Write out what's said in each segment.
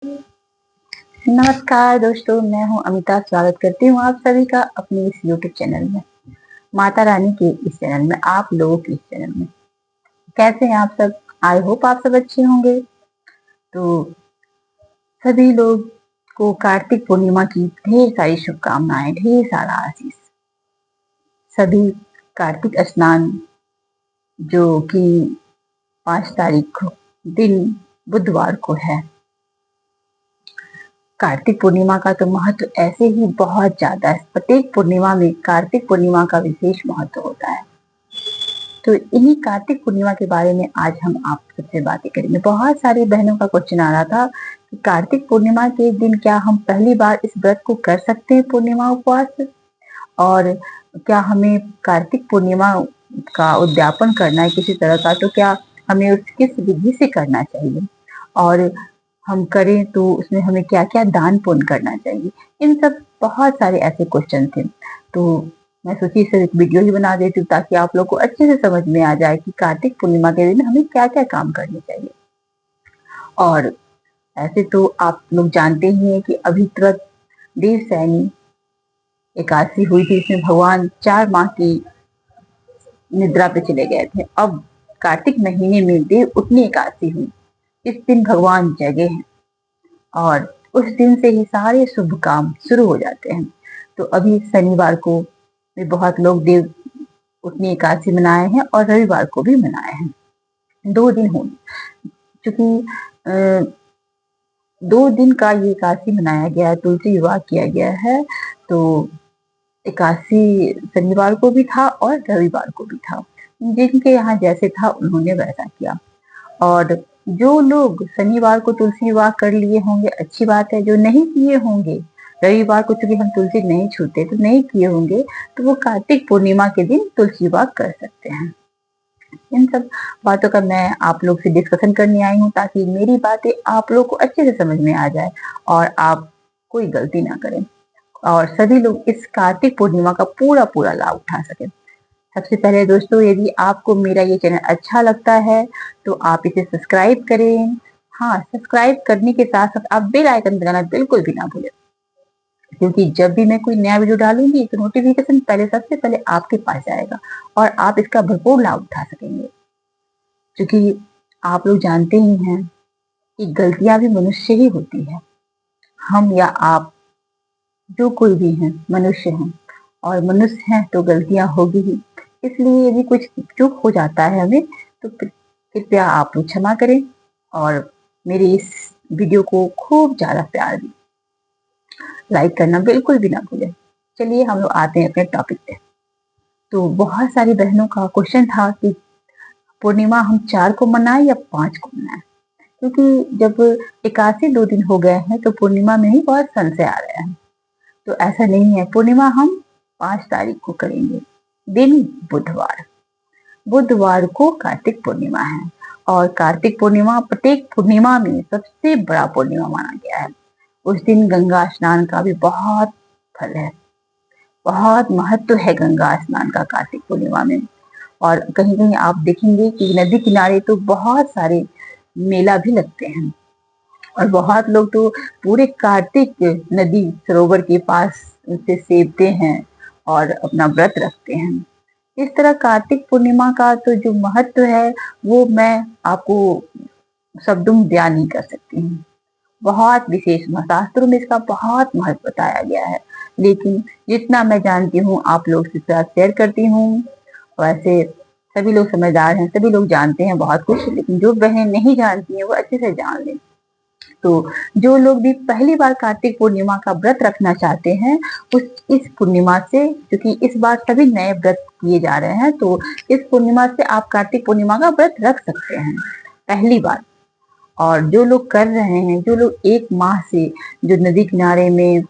नमस्कार दोस्तों, मैं हूँ अमिता। स्वागत करती हूँ आप सभी का अपने इस यूट्यूब चैनल में, माता रानी के इस चैनल में, आप लोगों के इस चैनल में। कैसे हैं आप सब? आई होप आप सब अच्छे होंगे। तो सभी लोग को कार्तिक पूर्णिमा की ढेर सारी शुभकामनाएं, ढेर सारा आशीष। सभी कार्तिक स्नान जो कि 5 तारीख को दिन बुधवार को है। कार्तिक पूर्णिमा का तो महत्व ऐसे ही बहुत ज्यादा है। प्रत्येक पूर्णिमा में कार्तिक पूर्णिमा का विशेष महत्व होता है। तो इन्हीं कार्तिक पूर्णिमा के बारे में आज हम आप सबसे बातें करेंगे। बहुत सारी बहनों का क्वेश्चन आ रहा था कि कार्तिक पूर्णिमा के दिन क्या हम पहली बार इस व्रत को कर सकते हैं, पूर्णिमा उपवास, और क्या हमें कार्तिक पूर्णिमा का उद्यापन करना है किसी तरह का, तो क्या हमें उस किस विधि से करना चाहिए, और हम करें तो उसमें हमें क्या क्या दान पुण्य करना चाहिए। इन सब बहुत सारे ऐसे क्वेश्चन थे। तो मैं सोची इसे एक वीडियो ही बना देती हूँ ताकि आप लोग को अच्छे से समझ में आ जाए कि कार्तिक पूर्णिमा के दिन हमें क्या क्या काम करने चाहिए। और ऐसे तो आप लोग जानते ही हैं कि अभी तुरंत देवशयनी एकादशी हुई थी। इसमें भगवान 4 माह की निद्रा पे चले गए थे। अब कार्तिक महीने में देव उठनी एकादशी हुई। इस दिन भगवान जगे हैं और उस दिन से ही सारे शुभ काम शुरू हो जाते हैं। तो अभी शनिवार को भी बहुत लोग देव उठनी एकादशी मनाए हैं और रविवार को भी मनाए हैं। 2 दिन हो चूंकि 2 दिन का ये एकादशी मनाया गया है, तुलसी विवाह किया गया है। तो एकादशी शनिवार को भी था और रविवार को भी था। जिनके यहाँ जैसे था उन्होंने वैसा किया। और जो लोग शनिवार को तुलसी विवाह कर लिए होंगे अच्छी बात है। जो नहीं किए होंगे, रविवार को चूंकि हम तुलसी नहीं छूते तो नहीं किए होंगे, तो वो कार्तिक पूर्णिमा के दिन तुलसी विवाह कर सकते हैं। इन सब बातों का मैं आप लोग से डिस्कशन करने आई हूँ ताकि मेरी बातें आप लोग को अच्छे से समझ में आ जाए और आप कोई गलती ना करें और सभी लोग इस कार्तिक पूर्णिमा का पूरा पूरा लाभ उठा सकें। सबसे पहले दोस्तों, यदि आपको मेरा ये चैनल अच्छा लगता है तो आप इसे सब्सक्राइब करें। हाँ, सब्सक्राइब करने के साथ साथ आप बेल आइकन दबाना बिल्कुल भी ना भूलें, क्योंकि जब भी मैं कोई नया वीडियो डालूंगी तो नोटिफिकेशन पहले सबसे पहले आपके पास जाएगा और आप इसका भरपूर लाभ उठा सकेंगे। क्योंकि आप लोग जानते ही हैं कि गलतियां भी मनुष्य ही होती है। हम या आप, जो कोई भी है, मनुष्य हैं और मनुष्य हैं तो गलतियां होगी ही। इसलिए यदि कुछ चूक हो जाता है हमें तो कृपया आप लोग क्षमा करें और मेरे इस वीडियो को खूब ज्यादा प्यार दें। लाइक करना बिल्कुल भी ना भूलें। चलिए हम लोग आते हैं अपने टॉपिक पे। तो बहुत सारी बहनों का क्वेश्चन था कि पूर्णिमा हम 4 को मनाएं या 5 को मनाएं, क्योंकि जब एकादशी 2 दिन हो गए हैं तो पूर्णिमा में ही बहुत संशय आ रहे हैं। तो ऐसा नहीं है, पूर्णिमा हम 5 तारीख को करेंगे, दिन बुधवार। बुधवार को कार्तिक पूर्णिमा है और कार्तिक पूर्णिमा प्रत्येक पूर्णिमा में सबसे बड़ा पूर्णिमा माना गया है। उस दिन गंगा स्नान का भी बहुत फल है, बहुत महत्व है गंगा स्नान का कार्तिक पूर्णिमा में। और कहीं कहीं आप देखेंगे कि नदी किनारे तो बहुत सारे मेला भी लगते हैं और बहुत लोग तो पूरे कार्तिक नदी सरोवर के पास उसे सेवते हैं और अपना व्रत रखते हैं। इस तरह कार्तिक पूर्णिमा का तो जो महत्व है वो मैं आपको शब्दों में बयान नहीं कर सकती हूँ। बहुत विशेष शास्त्रों में इसका बहुत महत्व बताया गया है, लेकिन जितना मैं जानती हूँ आप लोग के साथ शेयर करती हूँ। वैसे सभी लोग समझदार हैं, सभी लोग जानते हैं बहुत कुछ, लेकिन जो बहनें नहीं जानती हैं वो अच्छे से जान लें। तो जो लोग भी पहली बार कार्तिक पूर्णिमा का व्रत रखना चाहते हैं, उस इस पूर्णिमा से, क्योंकि इस बार सभी नए व्रत किए जा रहे हैं, तो इस पूर्णिमा से आप कार्तिक पूर्णिमा का व्रत रख सकते हैं पहली बार। और जो लोग कर रहे हैं, जो लोग 1 माह से जो नदी किनारे में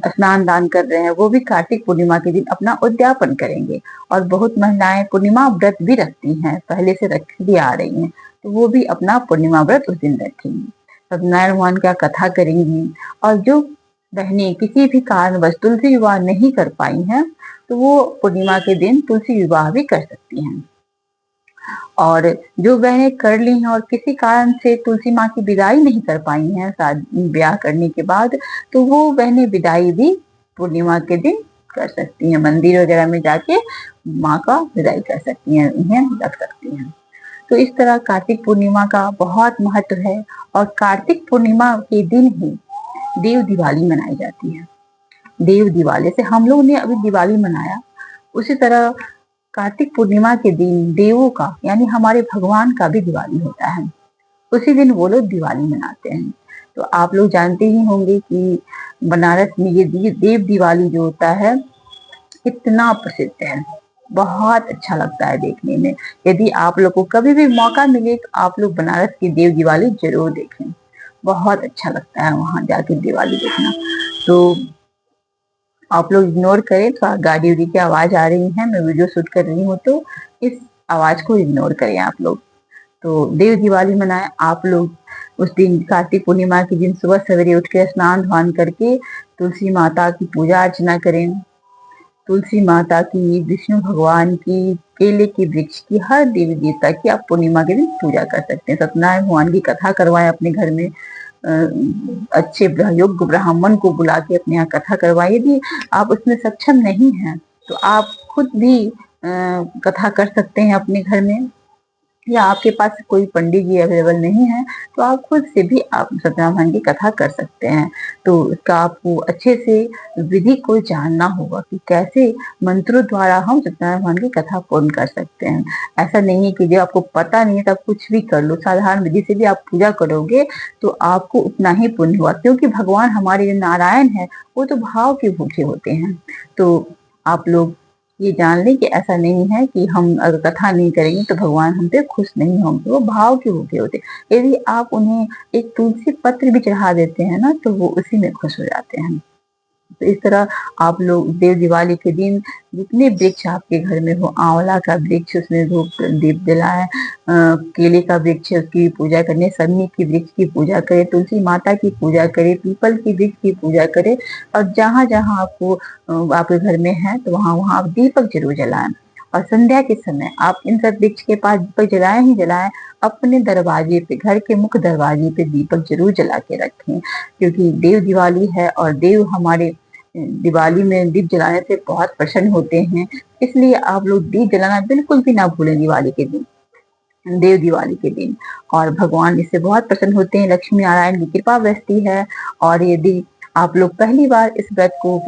स्नान दान कर रहे हैं, वो भी कार्तिक पूर्णिमा के दिन अपना उद्यापन करेंगे। और बहुत महिलाएं पूर्णिमा व्रत भी रखती हैं, पहले से रख भी आ रही हैं, तो वो भी अपना पूर्णिमा व्रत उस दिन रखेंगी, सत्यनारायण भगवान का कथा करेंगी। और जो बहनें किसी भी कारणवश तुलसी विवाह नहीं कर पाई हैं, तो वो पूर्णिमा के दिन तुलसी विवाह भी कर सकती हैं। और जो बहनें कर ली हैं और किसी कारण से तुलसी माँ की विदाई नहीं कर पाई हैं शादी ब्याह करने के बाद, तो वो बहनें विदाई भी पूर्णिमा के दिन कर सकती हैं। मंदिर वगैरह में जाके माँ का विदाई कर सकती हैं, उन्हें रख सकती हैं। तो इस तरह कार्तिक पूर्णिमा का बहुत महत्व है और कार्तिक पूर्णिमा के दिन ही देव दिवाली मनाई जाती है। देव दिवाली से हम लोग ने अभी दिवाली मनाया, उसी तरह कार्तिक पूर्णिमा के दिन देवों का यानी हमारे भगवान का भी दिवाली होता है। उसी दिन वो लोग दिवाली मनाते हैं। तो आप लोग जानते ही होंगे कि बनारस में ये देव दिवाली जो होता है इतना प्रसिद्ध है, बहुत अच्छा लगता है देखने में। यदि आप लोग को कभी भी मौका मिले तो आप लोग बनारस की देव दिवाली जरूर देखें, बहुत अच्छा लगता है वहां जाके दिवाली देखना। तो आप लोग इग्नोर करें, तो गाड़ी उड़ी की आवाज आ रही है, मैं वीडियो शूट कर रही हूँ, तो इस आवाज को इग्नोर करें आप लोग। तो देव दिवाली मनाएं आप लोग। उस दिन कार्तिक पूर्णिमा के दिन सुबह सवेरे उठ के स्नान ध्यान करके तुलसी माता की पूजा अर्चना करें। तुलसी माता की, विष्णु भगवान की, केले के वृक्ष की, हर देवी देवता की आप पूर्णिमा के दिन पूजा कर सकते हैं। सत्यनारायण भगवान की कथा करवाएं अपने घर में, अच्छे योग्य ब्राह्मण को बुला के अपने यहाँ कथा करवाएं। यदि आप उसमें सक्षम नहीं हैं तो आप खुद भी कथा कर सकते हैं अपने घर में, या आपके पास कोई पंडित जी अवेलेबल नहीं है तो आप खुद से भी आप सत्यनारायण भगवान की कथा कर सकते हैं। तो इसका आपको अच्छे से विधि को जानना होगा कि कैसे मंत्रों द्वारा हम सत्यनारायण भगवान की कथा पूर्ण कर सकते हैं। ऐसा नहीं है कि जो आपको पता नहीं है तब कुछ भी कर लो, साधारण विधि से भी आप पूजा करोगे तो आपको उतना ही पुण्य हुआ, क्योंकि भगवान हमारे जो नारायण है वो तो भाव के भूखे होते हैं। तो आप लोग ये जान लें कि ऐसा नहीं है कि हम अगर कथा नहीं करेंगे तो भगवान हम पे खुश नहीं होंगे, वो भाव के भूखे होते। यदि आप उन्हें एक तुलसी पत्र भी चढ़ा देते हैं ना तो वो उसी में खुश हो जाते हैं। तो इस तरह आप लोग देव दिवाली के दिन जितने वृक्ष आपके घर में हो, आंवला का वृक्ष उसमें धूप दीप जलाएं, केले का वृक्ष है उसकी पूजा करें, सन्नी की वृक्ष की पूजा करें, तुलसी माता की पूजा करें, पीपल की वृक्ष की पूजा करें। और जहाँ जहाँ आपको आपके घर में है तो वहाँ वहाँ आप दीपक जरूर जलाएं। और संध्या के समय आप इन सब वृक्ष के पास दीपक जलाएं ही जलाएं, अपने दरवाजे पे, घर के मुख्य दरवाजे पे दीपक जरूर जला के रखें, क्योंकि देव दिवाली है और देव हमारे दिवाली में दीप जलाने से बहुत प्रसन्न होते हैं। इसलिए आप लोग दीप जलाना बिल्कुल भी ना भूलें दिवाली के दिन, देव दिवाली के दिन। और भगवान इससे बहुत प्रसन्न होते हैं, लक्ष्मी नारायण की कृपा बरसती है। और यदि आप लोग पहली बार इस व्रत को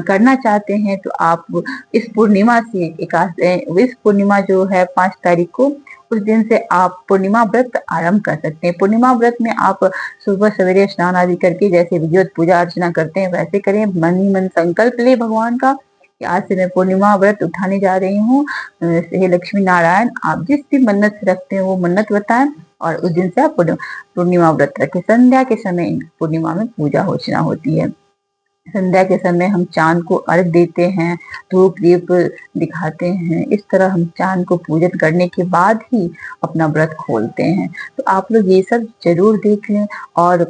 करना चाहते हैं तो आप इस पूर्णिमा से इस पूर्णिमा जो है 5 तारीख को, उस दिन से आप पूर्णिमा व्रत आरंभ कर सकते हैं। पूर्णिमा व्रत में आप सुबह सवेरे स्नान आदि करके जैसे विधिवत पूजा अर्चना करते हैं वैसे करें। मन ही मन संकल्प ले भगवान का कि आज से मैं पूर्णिमा व्रत उठाने जा रही हूँ। हे लक्ष्मी नारायण, आप जिस भी मन्नत रखते हैं वो मन्नत बताएं और उस दिन से आप पूर्णिमा व्रत रखें। संध्या के समय पूर्णिमा में पूजा अर्चना होती है। संध्या के समय हम चांद को अर्घ देते हैं, धूप दीप दिखाते हैं। इस तरह हम चांद को पूजन करने के बाद ही अपना व्रत खोलते हैं। तो आप लोग ये सब जरूर देख लें। और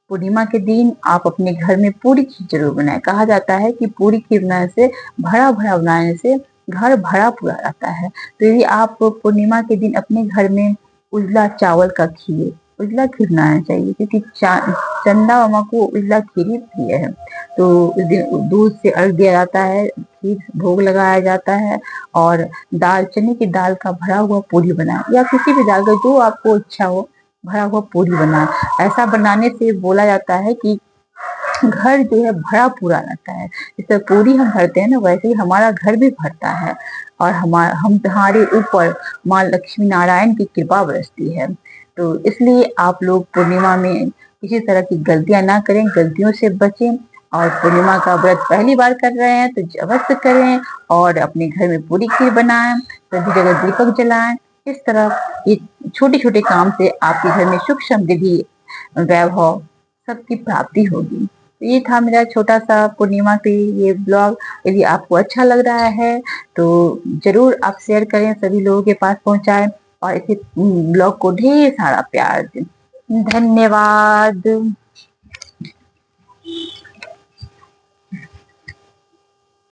पूर्णिमा के दिन आप अपने घर में पूरी खीर जरूर बनाएं। कहा जाता है कि पूरी खीर बनाने से, भरा भरा बनाने से घर भरा पूरा रहता है। तो यदि आप पूर्णिमा के दिन अपने घर में उजला चावल का खीर, उजला खीर बनाना चाहिए, क्योंकि चंदा मामा को उजला खीर ही प्रिय है। तो उस दिन दूध से अर्घ दिया जाता है, खीर भोग लगाया जाता है और दाल, चने की दाल का भरा हुआ पूरी बनाए, या किसी भी दाल का जो आपको इच्छा हो भरा हुआ पूरी बनाए। ऐसा बनाने से बोला जाता है कि घर जो है भरा पूरा रहता है। जैसे पूरी हम भरते हैं ना वैसे ही हमारा घर भी भरता है और हमारे ऊपर माँ लक्ष्मी नारायण की कृपा बरसती है। तो इसलिए आप लोग पूर्णिमा में किसी तरह की गलतियां ना करें, गलतियों से बचें। और पूर्णिमा का व्रत पहली बार कर रहे हैं तो अवश्य करें और अपने घर में पूरी खीर बनाएं, सभी जगह दीपक जलाएं। इस तरह ये छोटे छोटे काम से आपके घर में सुख समृद्धि वैभव सबकी प्राप्ति होगी। तो ये था मेरा छोटा सा पूर्णिमा के ये ब्लॉग। यदि आपको अच्छा लग रहा है तो जरूर आप शेयर करें, सभी लोगों के पास पहुंचाएं और इसे ब्लॉग को ढेर सारा प्यार दें। धन्यवाद।